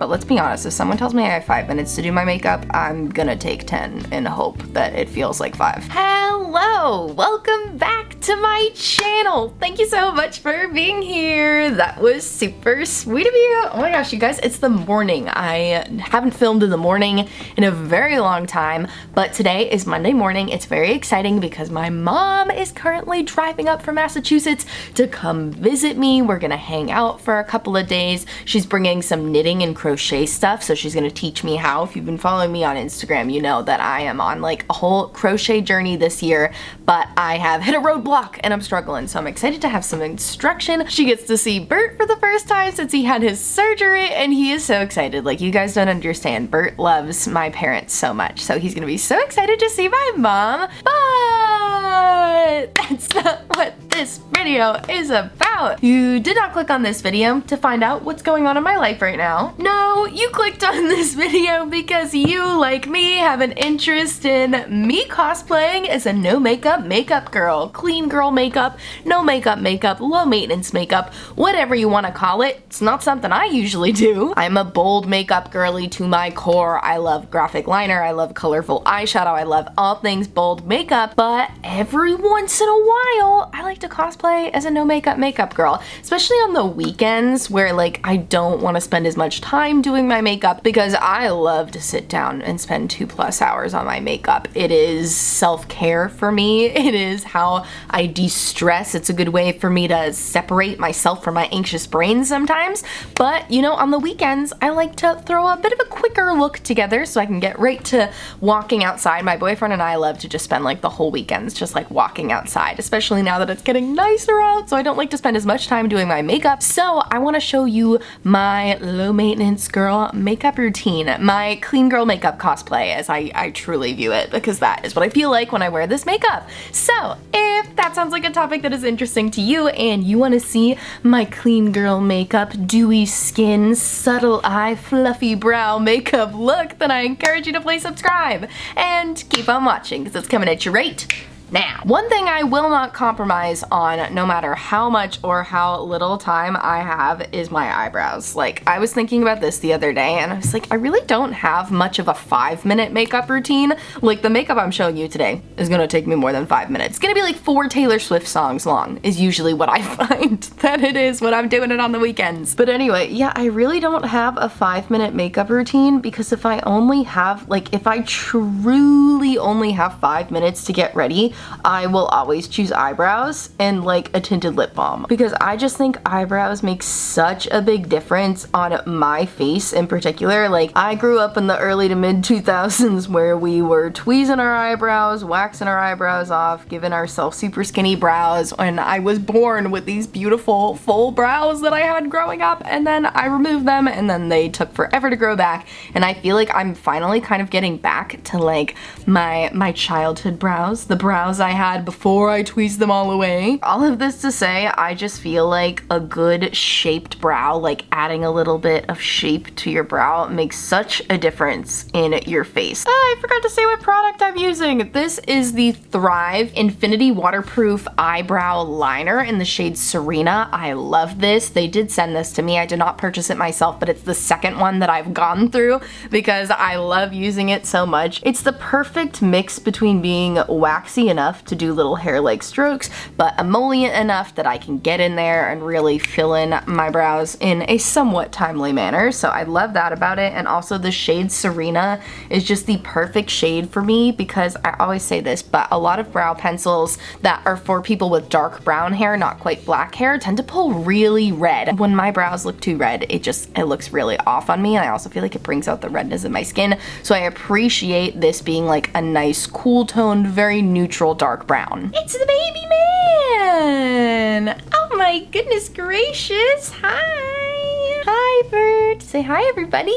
But let's be honest, if someone tells me I have 5 minutes to do my makeup, I'm gonna take 10 and hope that it feels like 5. Hello! Welcome back to my channel! Thank you so much for being here. That was super sweet of you. Oh my gosh, you guys, it's the morning. I haven't filmed in the morning in a very long time, but today is Monday morning. It's very exciting because my mom is currently driving up from Massachusetts to come visit me. We're gonna hang out for a couple of days. She's bringing some knitting and crochet stuff, so she's gonna teach me how. If you've been following me on Instagram, you know that I am on like a whole crochet journey this year, but I have hit a roadblock and I'm struggling, so I'm excited to have some instruction. She gets to see Bert for the first time since he had his surgery, and he is so excited. Like, you guys don't understand. Bert loves my parents so much, so he's gonna be so excited to see my mom, but that's not what this video is about. You did not click on this video to find out what's going on in my life right now. No, you clicked on this video because you, like me, have an interest in me cosplaying as a no makeup girl. Clean girl makeup, no makeup, low maintenance makeup, whatever you want to call it. It's not something I usually do. I'm a bold makeup girly to my core. I love graphic liner, I love colorful eyeshadow, I love all things bold makeup, but every once in a while, I like to cosplay as a no makeup girl, especially on the weekends where like I don't want to spend as much time doing my makeup because I love to sit down and spend 2+ hours on my makeup. It is self-care for me. It is how I de-stress. It's a good way for me to separate myself from my anxious brain sometimes. But you know, on the weekends, I like to throw a bit of a quicker look together so I can get right to walking outside. My boyfriend and I love to just spend like the whole weekends just like walking outside, especially now that it's getting nicer out, so I don't like to spend as much time doing my makeup. So I want to show you my low maintenance girl makeup routine, my clean girl makeup cosplay as I truly view it, because that is what I feel like when I wear this makeup. So if that sounds like a topic that is interesting to you and you want to see my clean girl makeup, dewy skin, subtle eye, fluffy brow makeup look, then I encourage you to please subscribe and keep on watching because it's coming at you right now. One thing I will not compromise on, no matter how much or how little time I have, is my eyebrows. Like, I was thinking about this the other day and I was like, I really don't have much of a 5-minute makeup routine. Like, the makeup I'm showing you today is gonna take me more than 5 minutes. It's gonna be like 4 Taylor Swift songs long is usually what I find that it is when I'm doing it on the weekends. But anyway, yeah, I really don't have a 5-minute makeup routine because if I only have, like, if I truly only have 5 minutes to get ready, I will always choose eyebrows and like a tinted lip balm because I just think eyebrows make such a big difference on my face in particular. Like, I grew up in the early to mid 2000s where we were tweezing our eyebrows, waxing our eyebrows off, giving ourselves super skinny brows, and I was born with these beautiful full brows that I had growing up, and then I removed them and then they took forever to grow back, and I feel like I'm finally kind of getting back to like my childhood brows, the brows I had before I tweezed them all away. All of this to say, I just feel like a good shaped brow, like adding a little bit of shape to your brow, makes such a difference in your face. I forgot to say what product I'm using. This is the Thrive Infinity Waterproof Eyebrow Liner in the shade Serena. I love this. They did send this to me. I did not purchase it myself, but it's the second one that I've gone through because I love using it so much. It's the perfect mix between being waxy enough to do little hair-like strokes, but emollient enough that I can get in there and really fill in my brows in a somewhat timely manner. So I love that about it. And also the shade Serena is just the perfect shade for me because I always say this, but a lot of brow pencils that are for people with dark brown hair, not quite black hair, tend to pull really red. When my brows look too red, it looks really off on me, and I also feel like it brings out the redness in my skin. So I appreciate this being like a nice cool toned, very neutral dark brown. It's the baby man! Oh my goodness gracious, hi! Hi, Bert! Say hi, everybody!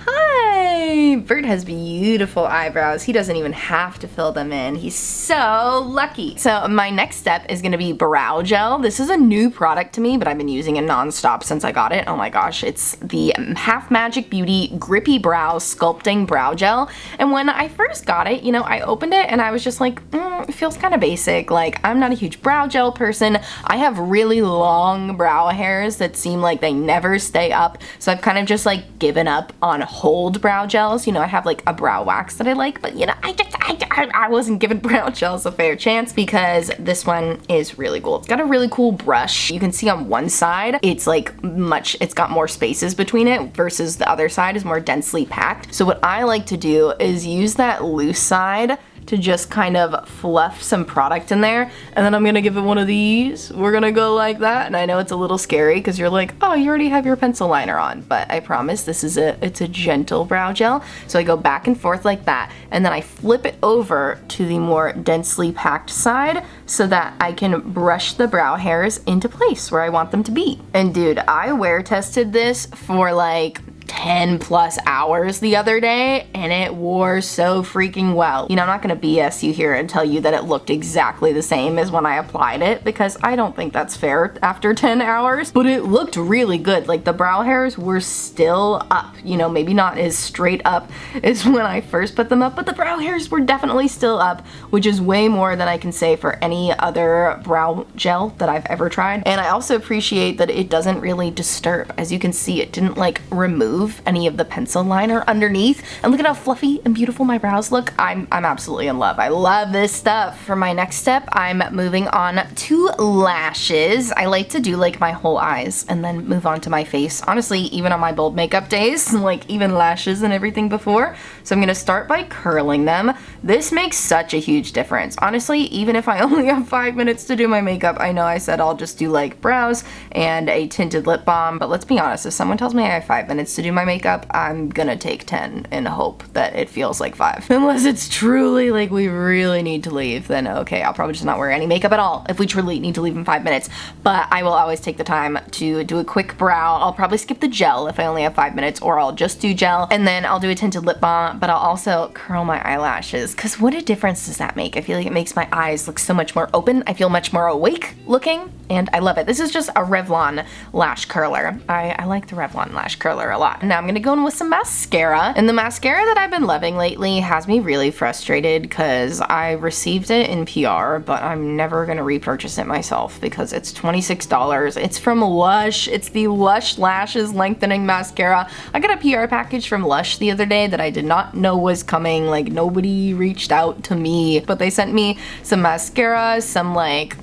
Hi! Bert has beautiful eyebrows. He doesn't even have to fill them in. He's so lucky. So my next step is gonna be brow gel. This is a new product to me, but I've been using it nonstop since I got it. Oh my gosh, it's the Half Magic Beauty Grippy Brow Sculpting Brow Gel. And when I first got it, you know, I opened it and I was just like, it feels kind of basic. Like, I'm not a huge brow gel person. I have really long brow hairs that seem like they never stay up up. So I've kind of just like given up on hold brow gels. You know, I have like a brow wax that I like, but you know, I wasn't giving brow gels a fair chance because this one is really cool. It's got a really cool brush. You can see on one side, it's like it's got more spaces between it versus the other side is more densely packed. So what I like to do is use that loose side to just kind of fluff some product in there, and then I'm gonna give it one of these. We're gonna go like that, and I know it's a little scary because you're like, oh, you already have your pencil liner on, but I promise this is it's a gentle brow gel. So I go back and forth like that, and then I flip it over to the more densely packed side so that I can brush the brow hairs into place where I want them to be. And dude, I wear tested this for like 10 plus hours the other day, and it wore so freaking well. You know, I'm not gonna BS you here and tell you that it looked exactly the same as when I applied it, because I don't think that's fair after 10 hours, but it looked really good. Like the brow hairs were still up, you know, maybe not as straight up as when I first put them up, but the brow hairs were definitely still up, which is way more than I can say for any other brow gel that I've ever tried. And I also appreciate that it doesn't really disturb. As you can see, it didn't like remove any of the pencil liner underneath, and look at how fluffy and beautiful my brows look. I'm absolutely in love. I love this stuff. For my next step, I'm moving on to lashes. I like to do like my whole eyes and then move on to my face. Honestly, even on my bold makeup days, like even lashes and everything before. So I'm gonna start by curling them. This makes such a huge difference. Honestly, even if I only have 5 minutes to do my makeup, I know I said I'll just do like brows and a tinted lip balm, but let's be honest, if someone tells me I have 5 minutes to do my makeup, I'm gonna take 10 and hope that it feels like 5. Unless it's truly like we really need to leave, then okay, I'll probably just not wear any makeup at all if we truly need to leave in 5 minutes. But I will always take the time to do a quick brow. I'll probably skip the gel if I only have 5 minutes, or I'll just do gel, and then I'll do a tinted lip balm, but I'll also curl my eyelashes, because what a difference does that make? I feel like it makes my eyes look so much more open. I feel much more awake looking, and I love it. This is just a Revlon lash curler. I like the Revlon lash curler a lot. Now I'm gonna go in with some mascara, and the mascara that I've been loving lately has me really frustrated because I received it in PR, but I'm never gonna repurchase it myself because it's $26. It's from Lush. It's the Lush Lashes Lengthening Mascara. I got a PR package from Lush the other day that I did not know was coming. Like, nobody reached out to me, but they sent me some mascara, some like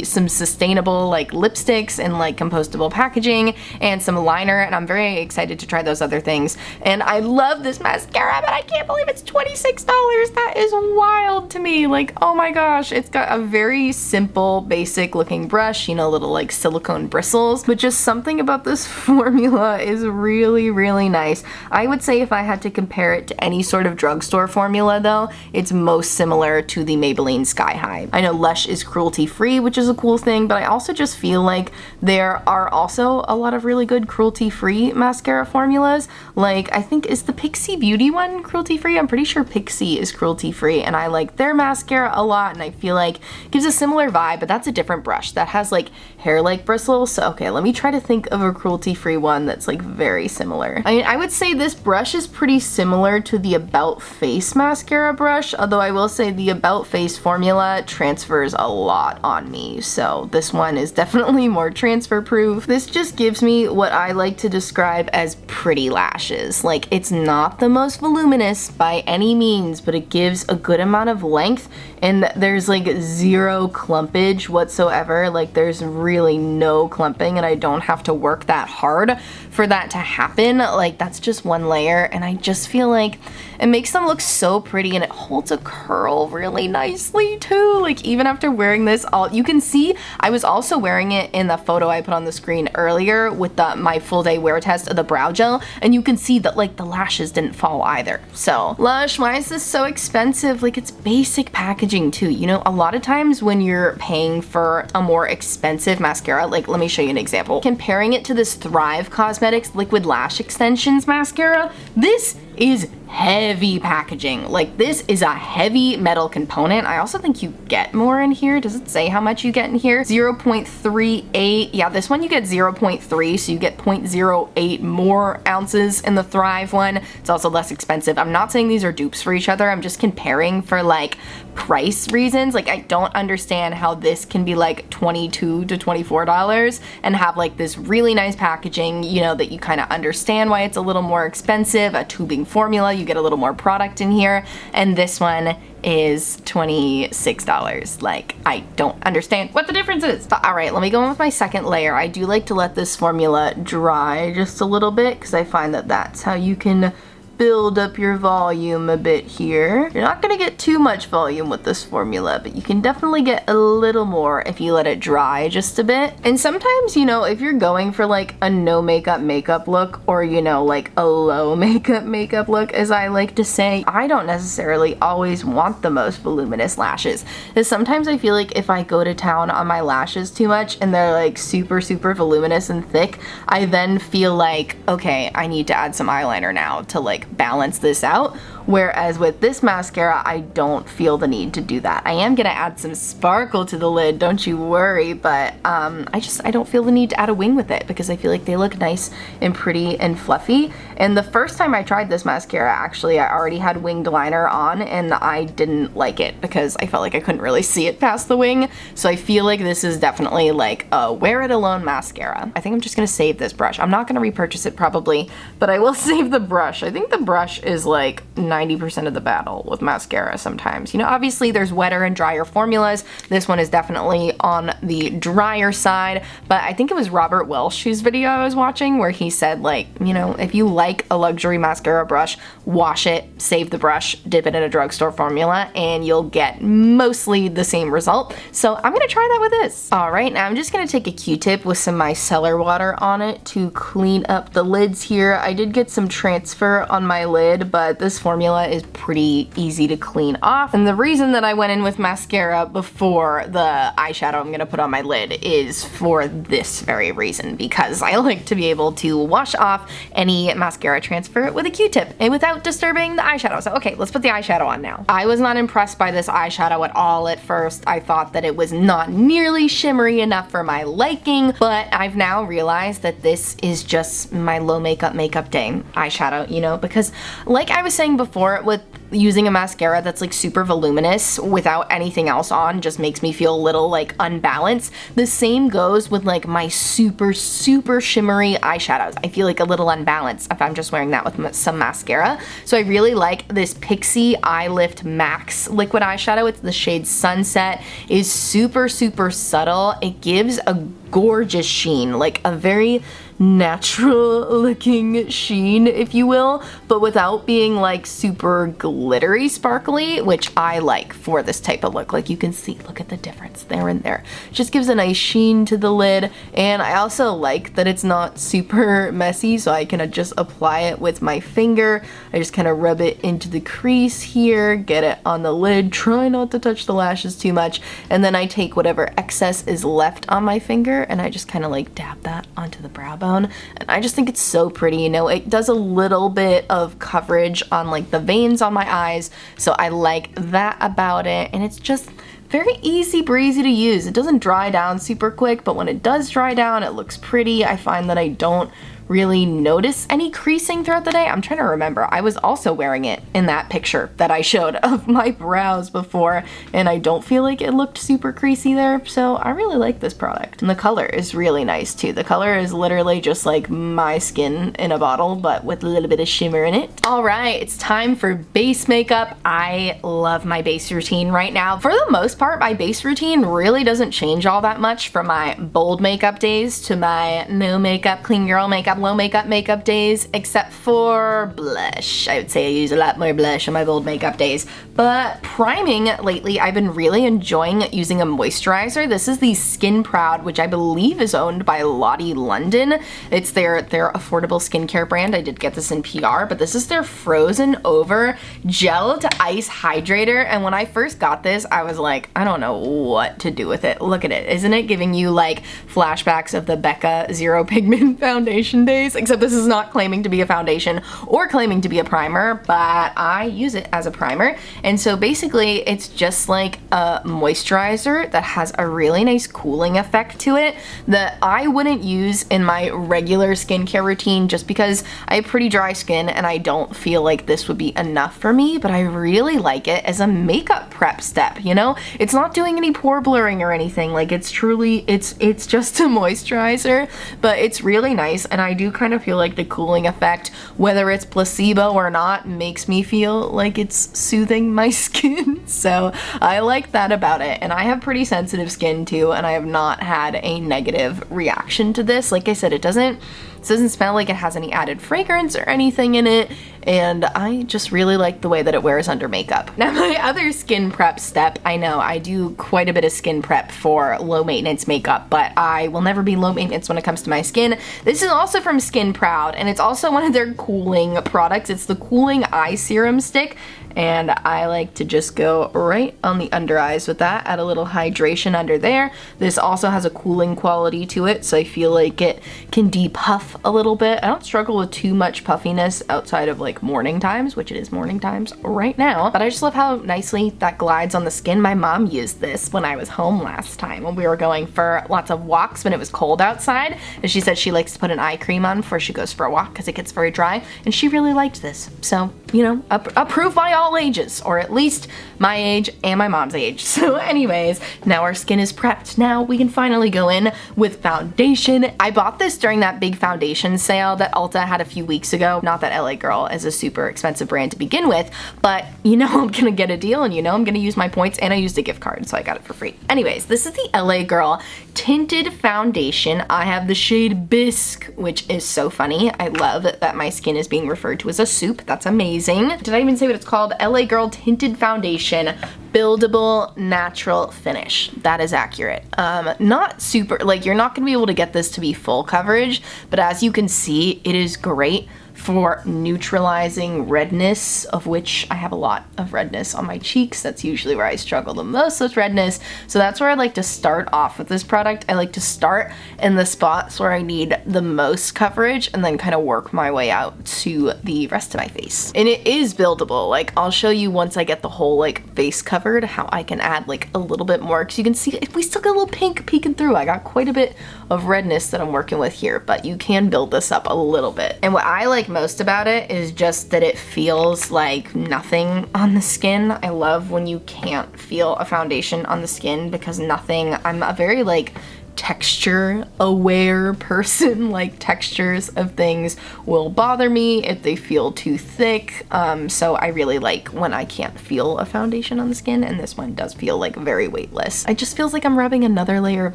some sustainable like lipsticks and like compostable packaging, and some liner, and I'm very excited to try those other things. And I love this mascara, but I can't believe it's $26. That is wild to me. Like, oh my gosh, it's got a very simple, basic looking brush, you know, little like silicone bristles, but just something about this formula is really, really nice. I would say if I had to compare it to any sort of drugstore formula though, it's most similar to the Maybelline Sky High. I know Lush is cruelty free, which is a cool thing, but I also just feel like there are also a lot of really good cruelty free mascara formulas. Like, I think, is the Pixie Beauty one cruelty free? I'm pretty sure Pixie is cruelty free, and I like their mascara a lot, and I feel like it gives a similar vibe, but that's a different brush that has like hair-like bristles. So okay, let me try to think of a cruelty free one that's like very similar. I mean, I would say this brush is pretty similar to the About Face mascara brush, although I will say the About Face formula transfers a lot on me, so this one is definitely more transfer proof. This just gives me what I like to describe as pretty lashes. Like, it's not the most voluminous by any means, but it gives a good amount of length, and there's like zero clumpage whatsoever. Like, there's really no clumping, and I don't have to work that hard for that to happen. Like, that's just one layer, and I just feel like it makes them look so pretty, and it holds a curl really nicely too. Like, even after wearing this, you can see I was also wearing it in the photo I put on the screen earlier with my full day wear test of the brow gel, and you can see that like the lashes didn't fall either. So Lush, why is this so expensive? Like, it's basic packaging too. You know, a lot of times when you're paying for a more expensive mascara, like, let me show you an example. Comparing it to this Thrive Causemetics Liquid Lash Extensions mascara, this is heavy packaging. Like, this is a heavy metal component. I also think you get more in here. Does it say how much you get in here? 0.38. Yeah, this one you get 0.3, so you get 0.08 more ounces in the Thrive one. It's also less expensive. I'm not saying these are dupes for each other. I'm just comparing for like price reasons. Like, I don't understand how this can be like $22 to $24 and have like this really nice packaging, you know, that you kind of understand why it's a little more expensive, a tubing formula, you get a little more product in here, and this one is $26. Like, I don't understand what the difference is. But, all right, let me go in with my second layer. I do like to let this formula dry just a little bit because I find that that's how you can build up your volume a bit here. You're not gonna get too much volume with this formula, but you can definitely get a little more if you let it dry just a bit. And sometimes, you know, if you're going for like a no makeup look, or, you know, like a low makeup look, as I like to say, I don't necessarily always want the most voluminous lashes. Because sometimes I feel like if I go to town on my lashes too much and they're like super voluminous and thick, I then feel like, okay, I need to add some eyeliner now to like balance this out. Whereas with this mascara, I don't feel the need to do that. I am gonna add some sparkle to the lid, don't you worry, but I don't feel the need to add a wing with it because I feel like they look nice and pretty and fluffy. And the first time I tried this mascara, actually, I already had winged liner on and I didn't like it because I felt like I couldn't really see it past the wing. So I feel like this is definitely like a wear it alone mascara. I think I'm just gonna save this brush. I'm not gonna repurchase it probably, but I will save the brush. I think the brush is like 90% of the battle with mascara sometimes. You know, obviously there's wetter and drier formulas. This one is definitely on the drier side, but I think it was Robert Welsh whose video I was watching where he said, like, you know, if you like a luxury mascara brush, wash it, save the brush, dip it in a drugstore formula, and you'll get mostly the same result. So I'm gonna try that with this. All right, now I'm just gonna take a Q-tip with some micellar water on it to clean up the lids here. I did get some transfer on my lid, but this formula is pretty easy to clean off. And the reason that I went in with mascara before the eyeshadow I'm gonna put on my lid is for this very reason, because I like to be able to wash off any mascara transfer with a Q-tip and without disturbing the eyeshadow. So okay, let's put the eyeshadow on now. I was not impressed by this eyeshadow at all at first. I thought that it was not nearly shimmery enough for my liking, but I've now realized that this is just my low makeup day eyeshadow, you know, because like I was saying before, with using a mascara that's like super voluminous without anything else on just makes me feel a little like unbalanced. The same goes with like my super shimmery eyeshadows. I feel like a little unbalanced if I'm just wearing that with some mascara. So I really like this Pixie Eye Lift Max liquid eyeshadow. It's the shade Sunset. It's super subtle. It gives a gorgeous sheen, like a very natural looking sheen, if you will, but without being like super glittery sparkly, which I like for this type of look. Like you can see, look at the difference there and there. Just gives a nice sheen to the lid, and I also like that it's not super messy, so I can just apply it with my finger. I just kind of rub it into the crease here, get it on the lid, try not to touch the lashes too much, and then I take whatever excess is left on my finger and I just kind of like dab that onto the brow bone, and I just think it's so pretty. You know, it does a little bit of coverage on like the veins on my eyes, so I like that about it, and it's just very easy breezy to use. It doesn't dry down super quick, but when it does dry down, it looks pretty. I find that I don't really notice any creasing throughout the day. I'm trying to remember. I was also wearing it in that picture that I showed of my brows before, and I don't feel like it looked super creasy there, so I really like this product. And the color is really nice too. The color is literally just like my skin in a bottle, but with a little bit of shimmer in it. All right, it's time for base makeup. I love my base routine right now. For the most part, my base routine really doesn't change all that much from my bold makeup days to my no makeup, clean girl makeup, low makeup days, except for blush. I would say I use a lot more blush on my bold makeup days. But priming lately, I've been really enjoying using a moisturizer. This is the Skin Proud, which I believe is owned by Lottie London. It's their affordable skincare brand. I did get this in PR, but this is their Frozen Over Gel to Ice Hydrator. And when I first got this, I was like, I don't know what to do with it. Look at it. Isn't it giving you like flashbacks of the Becca Zero Pigment Foundation foundation days, except this is not claiming to be a foundation or claiming to be a primer, but I use it as a primer. And so basically it's just like a moisturizer that has a really nice cooling effect to it that I wouldn't use in my regular skincare routine just because I have pretty dry skin and I don't feel like this would be enough for me, but I really like it as a makeup prep step, you know? It's not doing any pore blurring or anything. Like it's truly, it's just a moisturizer, but it's really nice, and I do kind of feel like the cooling effect, whether it's placebo or not, makes me feel like it's soothing my skin. So I like that about it, and I have pretty sensitive skin too, and I have not had a negative reaction to this. Like I said, it doesn't smell like it has any added fragrance or anything in it, and I just really like the way that it wears under makeup. Now my other skin prep step, I know I do quite a bit of skin prep for low maintenance makeup, but I will never be low maintenance when it comes to my skin. This is also from Skin Proud, and it's also one of their cooling products. It's the Cooling Eye Serum Stick, and I like to just go right on the under eyes with that, add a little hydration under there. This also has a cooling quality to it, so I feel like it can depuff a little bit. I don't struggle with too much puffiness outside of like morning times, which it is morning times right now, but I just love how nicely that glides on the skin. My mom used this when I was home last time when we were going for lots of walks when it was cold outside, and she said she likes to put an eye cream on before she goes for a walk because it gets very dry, and she really liked this. So, you know, approved by all ages, or at least my age and my mom's age. So anyways, now our skin is prepped. Now we can finally go in with foundation. I bought this during that big foundation sale that Ulta had a few weeks ago. Not that LA Girl is a super expensive brand to begin with, but you know I'm gonna get a deal, and you know I'm gonna use my points, and I used a gift card, so I got it for free. Anyways, this is the LA Girl tinted foundation. I have the shade Bisque, which is so funny. I love that my skin is being referred to as a soup. That's amazing. Did I even say what it's called? LA Girl Tinted Foundation, buildable natural finish. That is accurate. Not super, like you're not gonna be able to get this to be full coverage, but as you can see, it is great for neutralizing redness, of which I have a lot of redness on my cheeks. That's usually where I struggle the most with redness. So that's where I like to start off with this product. I like to start in the spots where I need the most coverage and then kind of work my way out to the rest of my face. And it is buildable. Like I'll show you once I get the whole like face covered how I can add like a little bit more, because you can see we still got a little pink peeking through. I got quite a bit of redness that I'm working with here, but you can build this up a little bit. And what I like most about it is just that it feels like nothing on the skin. I love when you can't feel a foundation on the skin, because nothing, I'm a very like texture aware person. Like textures of things will bother me if they feel too thick, so I really like when I can't feel a foundation on the skin, and this one does feel like very weightless. It just feels like I'm rubbing another layer of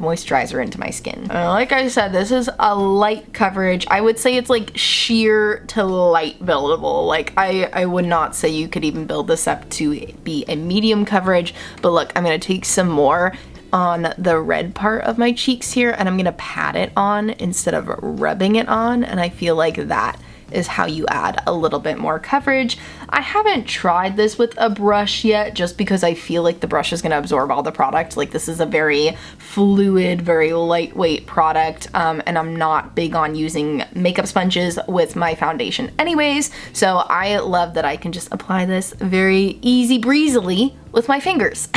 moisturizer into my skin. Like I said, this is a light coverage. I would say it's like sheer to light buildable. Like I would not say you could even build this up to be a medium coverage, but look, I'm gonna take some more on the red part of my cheeks here, and I'm gonna pat it on instead of rubbing it on, and I feel like that is how you add a little bit more coverage. I haven't tried this with a brush yet, just because I feel like the brush is gonna absorb all the product. Like this is a very fluid, very lightweight product, and I'm not big on using makeup sponges with my foundation anyways, so I love that I can just apply this very easy breezily with my fingers.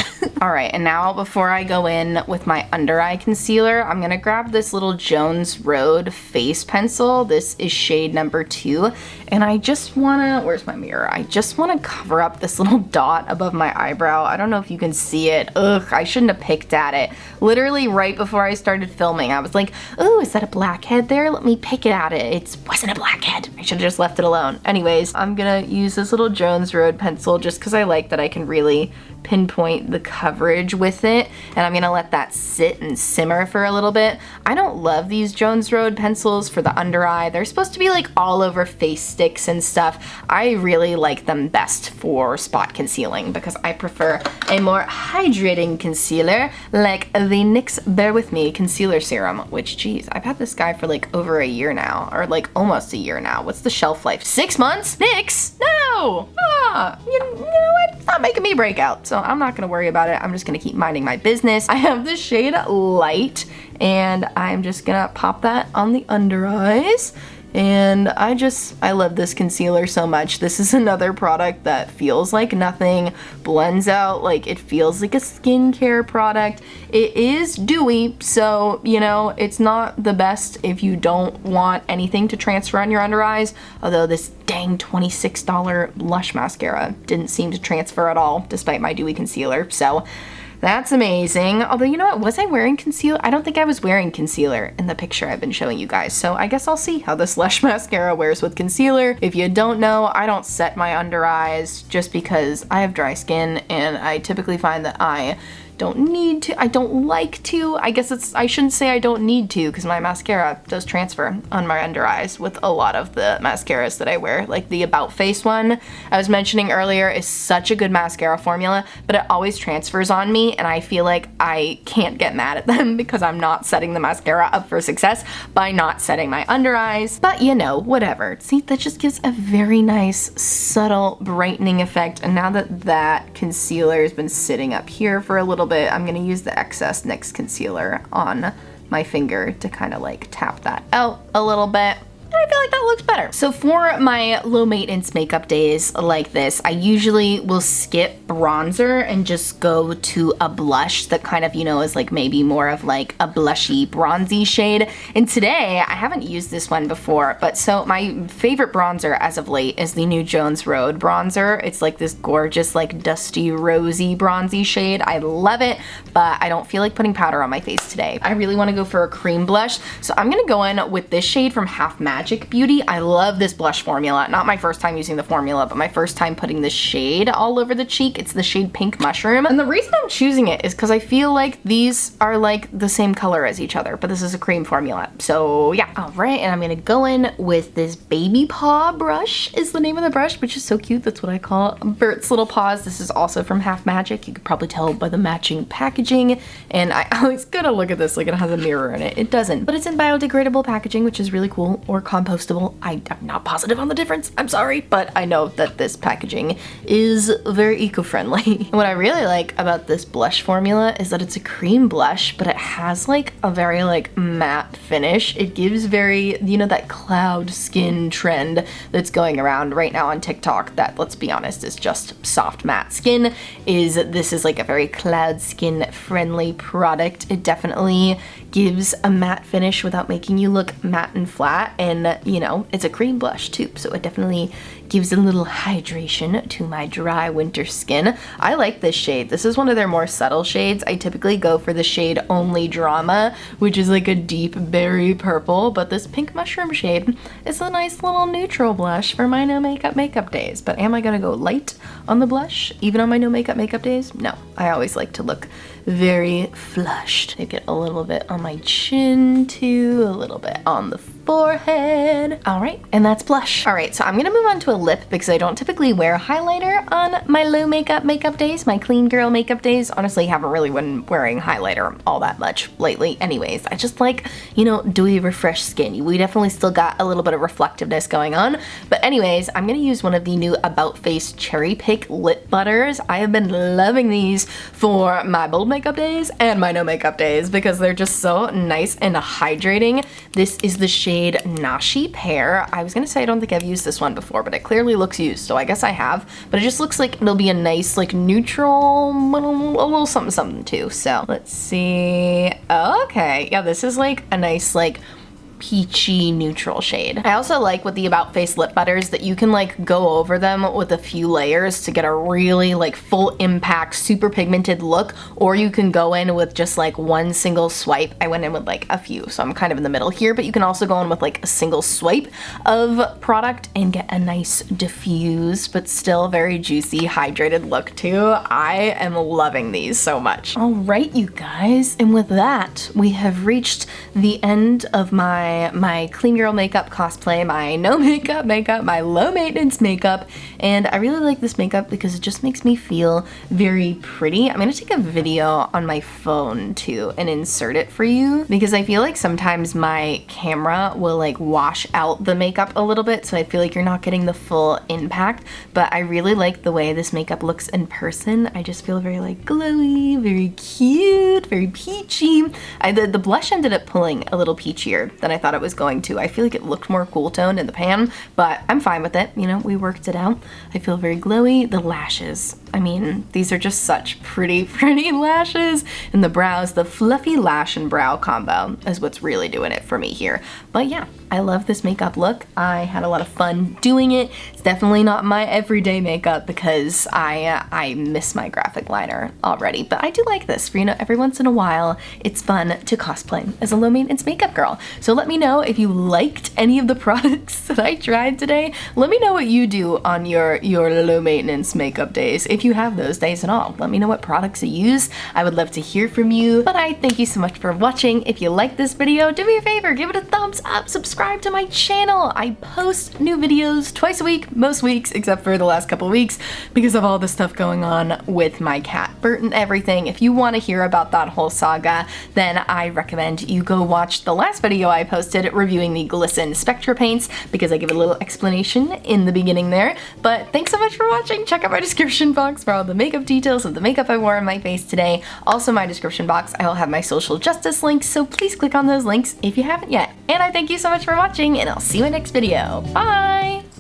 All right, and now before I go in with my under eye concealer, I'm gonna grab this little Jones Road face pencil. This is shade number 2, and I just wanna, where's my mirror? I just wanna cover up this little dot above my eyebrow. I don't know if you can see it. Ugh, I shouldn't have picked at it. Literally right before I started filming, I was like, oh, is that a blackhead there? Let me pick it at it. It wasn't a blackhead. I should have just left it alone. Anyways, I'm gonna use this little Jones Road pencil just because I like that I can really pinpoint the coverage with it, and I'm gonna let that sit and simmer for a little bit. I don't love these Jones Road pencils for the under eye. They're supposed to be like all over face sticks and stuff. I really like them best for spot concealing because I prefer a more hydrating concealer like the NYX Bear With Me concealer serum, which geez, I've had this guy for like over a year now, or like almost a year now. What's the shelf life? 6 months? NYX? No! You know what? It's not making me break out, so I'm not gonna worry about it. I'm just gonna keep minding my business. I have the shade Light, and I'm just gonna pop that on the under eyes, And I love this concealer so much. This is another product that feels like nothing, blends out like it feels like a skincare product. It is dewy, so you know, it's not the best if you don't want anything to transfer on your under eyes, although this dang $26 Lush mascara didn't seem to transfer at all despite my dewy concealer, so that's amazing. Although, you know what, was I wearing concealer? I don't think I was wearing concealer in the picture I've been showing you guys, so I guess I'll see how this Lush mascara wears with concealer. If you don't know, I don't set my under eyes just because I have dry skin, and I typically find that I don't need to, I don't like to. I guess I shouldn't say I don't need to, because my mascara does transfer on my under eyes with a lot of the mascaras that I wear. Like the About Face one I was mentioning earlier is such a good mascara formula, but it always transfers on me, and I feel like I can't get mad at them because I'm not setting the mascara up for success by not setting my under eyes. But you know, whatever. See, that just gives a very nice, subtle brightening effect. And now that that concealer has been sitting up here for a little bit, I'm gonna use the excess NYX concealer on my finger to kind of like tap that out a little bit. And I feel like that looks better. So for my low maintenance makeup days like this, I usually will skip bronzer and just go to a blush that kind of, you know, is like maybe more of like a blushy bronzy shade. And today, I haven't used this one before, but so my favorite bronzer as of late is the new Jones Road bronzer. It's like this gorgeous, like dusty, rosy, bronzy shade. I love it, but I don't feel like putting powder on my face today. I really wanna go for a cream blush. So I'm gonna go in with this shade from Half Magic Beauty. I love this blush formula. Not my first time using the formula, but my first time putting this shade all over the cheek. It's the shade Pink Mushroom. And the reason I'm choosing it is because I feel like these are like the same color as each other, but this is a cream formula. So yeah. All right, and I'm gonna go in with this Baby Paw brush is the name of the brush, which is so cute. That's what I call Bert's Little Paws. This is also from Half Magic. You could probably tell by the matching packaging. And I always gotta look at this like it has a mirror in it. It doesn't, but it's in biodegradable packaging, which is really cool, or compostable. I'm not positive on the difference, I'm sorry, but I know that this packaging is very eco-friendly. What I really like about this blush formula is that it's a cream blush, but it has like a very like matte finish. It gives very, you know, that cloud skin trend that's going around right now on TikTok that, let's be honest, is just soft matte skin. This is like a very cloud skin friendly product. It definitely gives a matte finish without making you look matte and flat, and you know, it's a cream blush too, so it definitely gives a little hydration to my dry winter skin. I like this shade. This is one of their more subtle shades. I typically go for the shade Only Drama, which is like a deep berry purple, but this Pink Mushroom shade is a nice little neutral blush for my no makeup days. But am I gonna go light on the blush even on my no makeup days? No, I always like to look very flushed. I get a little bit on my chin too, a little bit on the forehead. All right, and that's blush. All right, so I'm gonna move on to a lip because I don't typically wear highlighter on my low makeup days, my clean girl makeup days. Honestly, haven't really been wearing highlighter all that much lately anyways. I just like, you know, dewy, refreshed skin. We definitely still got a little bit of reflectiveness going on. But anyways, I'm gonna use one of the new About Face Cherry Pick lip butters. I have been loving these for my bold makeup days and my no makeup days because they're just so nice and hydrating. This is the shade Nashi Pear. I was gonna say I don't think I've used this one before, but it clearly looks used, so I guess I have. But it just looks like it'll be a nice, like, neutral, a little something something too. So let's see. Okay, yeah, this is like a nice, like, peachy neutral shade. I also like with the About Face lip butters that you can like go over them with a few layers to get a really like full impact, super pigmented look, or you can go in with just like one single swipe. I went in with like a few, so I'm kind of in the middle here, but you can also go in with like a single swipe of product and get a nice diffuse but still very juicy hydrated look too. I am loving these so much. All right, you guys, and with that we have reached the end of my clean girl makeup cosplay, my no makeup, my low maintenance makeup, and I really like this makeup because it just makes me feel very pretty. I'm gonna take a video on my phone too and insert it for you because I feel like sometimes my camera will like wash out the makeup a little bit, so I feel like you're not getting the full impact, but I really like the way this makeup looks in person. I just feel very like glowy, very cute, very peachy. The blush ended up pulling a little peachier than I thought it was going to. I feel like it looked more cool toned in the pan, but I'm fine with it. You know, we worked it out. I feel very glowy. The lashes, I mean, these are just such pretty lashes. And the brows, the fluffy lash and brow combo is what's really doing it for me here. But yeah, I love this makeup look. I had a lot of fun doing it. It's definitely not my everyday makeup because I miss my graphic liner already. But I do like this for, you know, every once in a while, it's fun to cosplay as a low maintenance makeup girl. So let me know if you liked any of the products that I tried today. Let me know what you do on your low maintenance makeup days, if you have those days at all. Let me know what products you use. I would love to hear from you. But I thank you so much for watching. If you liked this video, do me a favor, give it a thumbs up, subscribe to my channel. I post new videos twice a week, most weeks except for the last couple weeks because of all the stuff going on with my cat Bert and everything. If you want to hear about that whole saga, then I recommend you go watch the last video I posted reviewing the Glisten Spectra paints because I give a little explanation in the beginning there. But thanks so much for watching. Check out my description box for all the makeup details of the makeup I wore on my face today. Also my description box, I will have my social justice links, so please click on those links if you haven't yet. And I thank you so much for watching, and I'll see you in my next video. Bye!